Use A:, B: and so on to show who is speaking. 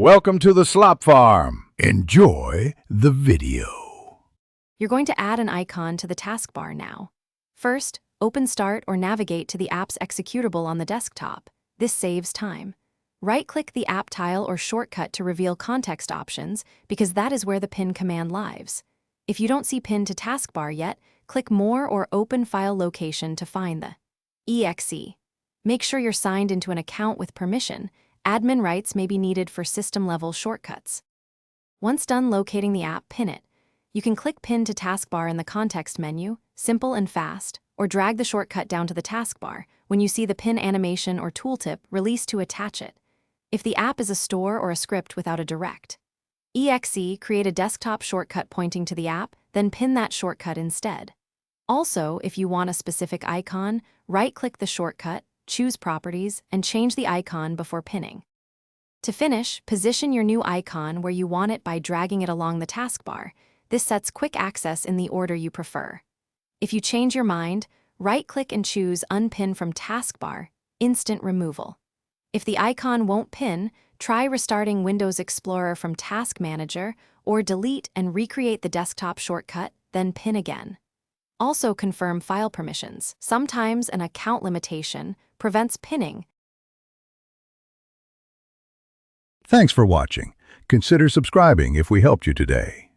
A: Welcome to the Slop Farm. Enjoy the video.
B: You're going to add an icon to the taskbar now. First, open Start or navigate to the app's executable on the desktop. This saves time. Right-click the app tile or shortcut to reveal context options because that is where the pin command lives. If you don't see Pin to Taskbar yet, click More or Open File Location to find the exe. Make sure you're signed into an account with permission. Admin rights may be needed for system-level shortcuts. Once done locating the app, pin it. You can click Pin to Taskbar in the context menu, simple and fast, or drag the shortcut down to the taskbar when you see the pin animation or tooltip release to attach it. If the app is a store or a script without a direct exe, create a desktop shortcut pointing to the app, then pin that shortcut instead. Also, if you want a specific icon, right-click the shortcut, choose Properties, and change the icon before pinning. To finish, position your new icon where you want it by dragging it along the taskbar. This sets quick access in the order you prefer. If you change your mind, right-click and choose Unpin from Taskbar, Instant Removal. If the icon won't pin, try restarting Windows Explorer from Task Manager or delete and recreate the desktop shortcut, then pin again. Also confirm file permissions. Sometimes an account limitation prevents pinning.
A: Thanks for watching. Consider subscribing if we helped you today.